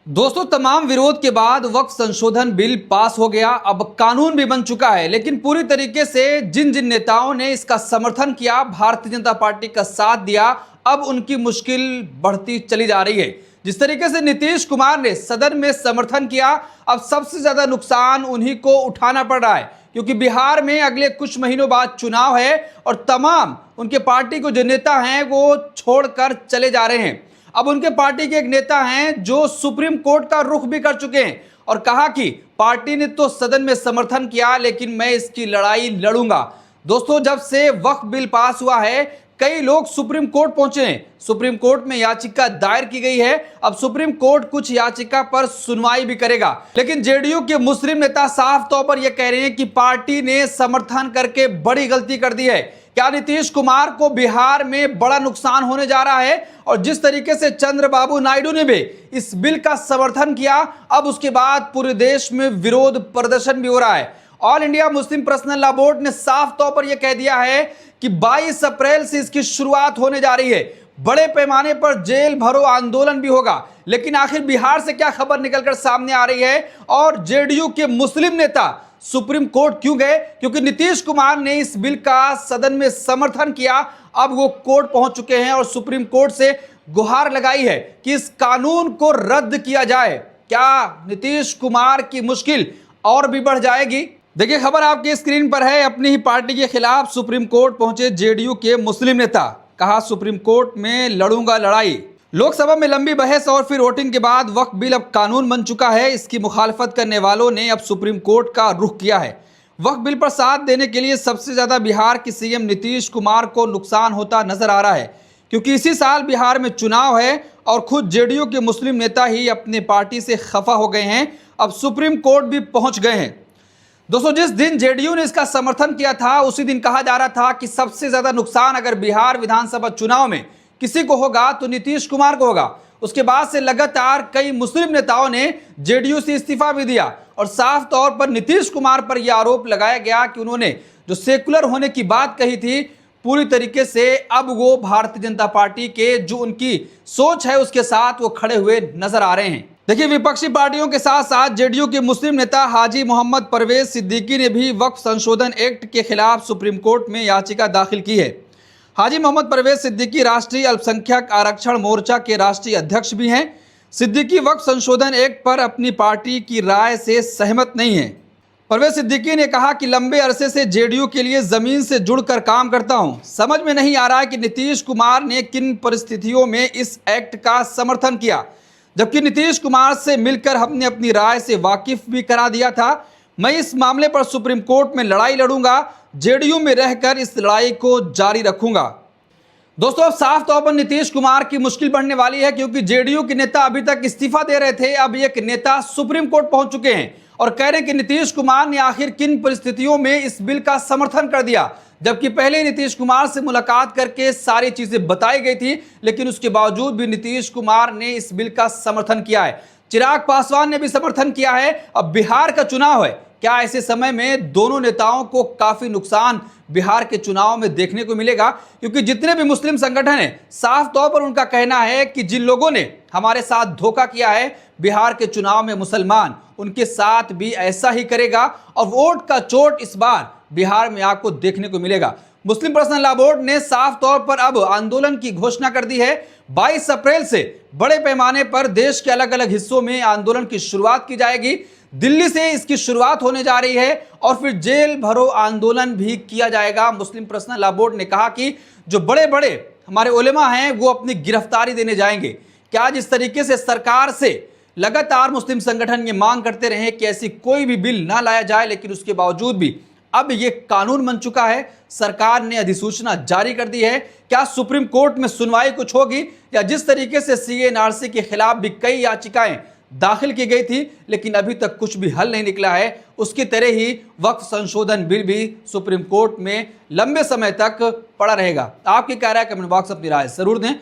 दोस्तों, तमाम विरोध के बाद वक्फ संशोधन बिल पास हो गया, अब कानून भी बन चुका है। लेकिन पूरी तरीके से जिन जिन नेताओं ने इसका समर्थन किया, भारतीय जनता पार्टी का साथ दिया, अब उनकी मुश्किल बढ़ती चली जा रही है। जिस तरीके से नीतीश कुमार ने सदन में समर्थन किया, अब सबसे ज्यादा नुकसान उन्हीं को उठाना पड़ रहा है, क्योंकि बिहार में अगले कुछ महीनों बाद चुनाव है और तमाम उनके पार्टी को जो नेता हैं वो छोड़कर चले जा रहे हैं। अब उनके पार्टी के एक नेता हैं जो सुप्रीम कोर्ट का रुख भी कर चुके हैं और कहा कि पार्टी ने तो सदन में समर्थन किया, लेकिन मैं इसकी लड़ाई लड़ूंगा। दोस्तों, जब से वक्फ बिल पास हुआ है, कई लोग सुप्रीम कोर्ट पहुंचे हैं। सुप्रीम कोर्ट में याचिका दायर की गई है। अब सुप्रीम कोर्ट कुछ याचिका पर सुनवाई भी करेगा। लेकिन जेडीयू के मुस्लिम नेता साफ तौर पर यह कह रहे हैं कि पार्टी ने समर्थन करके बड़ी गलती कर दी है। क्या नीतीश कुमार को बिहार में बड़ा नुकसान होने जा रहा है? और जिस तरीके से चंद्रबाबू नायडू ने भी इस बिल का समर्थन किया, अब उसके बाद पूरे देश में विरोध प्रदर्शन भी हो रहा है। All India Muslim personal law board ने साफ तौर पर यह कह दिया है कि 22 अप्रैल से इसकी शुरुआत होने जा रही है। बड़े पैमाने पर जेल भरो आंदोलन भी होगा। लेकिन आखिर बिहार से क्या खबर निकलकर सामने आ रही है और जेडीयू के मुस्लिम नेता सुप्रीम कोर्ट क्यों गए? क्योंकि नीतीश कुमार ने इस बिल का सदन में समर्थन किया। अब वो कोर्ट पहुंच चुके हैं और सुप्रीम कोर्ट से गुहार लगाई है कि इस कानून को रद्द किया जाए। क्या नीतीश कुमार की मुश्किल और भी बढ़ जाएगी? देखिए, खबर आपकी स्क्रीन पर है। अपनी ही पार्टी के खिलाफ सुप्रीम कोर्ट पहुंचे जेडीयू के मुस्लिम नेता, कहा सुप्रीम कोर्ट में लड़ूंगा लड़ाई। लोकसभा में लंबी बहस और फिर वोटिंग के बाद वक्फ बिल अब कानून बन चुका है। इसकी मुखालफत करने वालों ने अब सुप्रीम कोर्ट का रुख किया है। वक्फ बिल पर साथ देने के लिए सबसे ज्यादा बिहार के सीएम नीतीश कुमार को नुकसान होता नजर आ रहा है, क्योंकि इसी साल बिहार में चुनाव है और खुद जेडीयू के मुस्लिम नेता ही अपने पार्टी से खफा हो गए हैं। अब सुप्रीम कोर्ट भी पहुंच गए हैं। दोस्तों, जिस दिन जेडीयू ने इसका समर्थन किया था, उसी दिन कहा जा रहा था कि सबसे ज्यादा नुकसान अगर बिहार विधानसभा चुनाव में किसी को होगा तो नीतीश कुमार को होगा। उसके बाद से लगातार कई मुस्लिम नेताओं ने जेडीयू से इस्तीफा भी दिया और साफ तौर पर नीतीश कुमार पर यह आरोप लगाया गया कि उन्होंने जो सेकुलर होने की बात कही थी, पूरी तरीके से अब वो भारतीय जनता पार्टी के जो उनकी सोच है उसके साथ वो खड़े हुए नजर आ रहे हैं। देखिए, विपक्षी पार्टियों के साथ साथ जेडीयू के मुस्लिम नेता हाजी मोहम्मद परवेज सिद्दीकी ने भी वक्फ संशोधन एक्ट के खिलाफ सुप्रीम कोर्ट में याचिका दाखिल की है। हाजी मोहम्मद परवेज सिद्दीकी राष्ट्रीय अल्पसंख्यक आरक्षण मोर्चा के राष्ट्रीय अध्यक्ष भी हैं। सिद्दीकी वक्फ संशोधन एक्ट पर अपनी पार्टी की राय से सहमत नहीं है। परवेज सिद्दीकी ने कहा कि लंबे अरसे से जेडीयू के लिए जमीन से जुड़कर काम करता हूं। समझ में नहीं आ रहा है कि नीतीश कुमार ने किन परिस्थितियों में इस एक्ट का समर्थन किया, जबकि नीतीश कुमार से मिलकर हमने अपनी राय से वाकिफ भी करा दिया था। मैं इस मामले पर सुप्रीम कोर्ट में लड़ाई लड़ूंगा, जेडीयू में रहकर इस लड़ाई को जारी रखूंगा। दोस्तों, अब साफ तौर पर नीतीश कुमार की मुश्किल बढ़ने वाली है, क्योंकि जेडीयू के नेता अभी तक इस्तीफा दे रहे थे। अब एक नेता सुप्रीम कोर्ट पहुंच चुके हैं और कह रहे हैं कि नीतीश कुमार ने आखिर किन परिस्थितियों में इस बिल का समर्थन कर दिया, जबकि पहले नीतीश कुमार से मुलाकात करके सारी चीजें बताई गई थी। लेकिन उसके बावजूद भी नीतीश कुमार ने इस बिल का समर्थन किया है। चिराग पासवान ने भी समर्थन किया है। अब बिहार का चुनाव है। क्या ऐसे समय में दोनों नेताओं को काफी नुकसान बिहार के चुनाव में देखने को मिलेगा? क्योंकि जितने भी मुस्लिम संगठन हैं, साफ तौर पर उनका कहना है कि जिन लोगों ने हमारे साथ धोखा किया है बिहार के चुनाव में, मुसलमान उनके साथ भी ऐसा ही करेगा और वोट का चोट इस बार बिहार में आपको देखने को मिलेगा। मुस्लिम पर्सनल लॉ बोर्ड ने साफ तौर पर अब आंदोलन की घोषणा कर दी है। 22 अप्रैल से बड़े पैमाने पर देश के अलग अलग हिस्सों में आंदोलन की शुरुआत की जाएगी। दिल्ली से इसकी शुरुआत होने जा रही है और फिर जेल भरो आंदोलन भी किया जाएगा। मुस्लिम पर्सनल लॉ बोर्ड ने कहा कि जो बड़े बड़े हमारे उलेमा हैं वो अपनी गिरफ्तारी देने जाएंगे। क्या जिस तरीके से सरकार से लगातार मुस्लिम संगठन ये मांग करते रहे कि ऐसी कोई भी बिल ना लाया जाए, लेकिन उसके बावजूद भी अब ये कानून बन चुका है। सरकार ने अधिसूचना जारी कर दी है। क्या सुप्रीम कोर्ट में सुनवाई कुछ होगी, या जिस तरीके से सीएनआरसी के खिलाफ भी कई याचिकाएं दाखिल की गई थी लेकिन अभी तक कुछ भी हल नहीं निकला है, उसकी तरह ही वक्फ संशोधन बिल भी सुप्रीम कोर्ट में लंबे समय तक पड़ा रहेगा। आपकी क्या राय? कमेंट बॉक्स अपनी राय जरूर दें।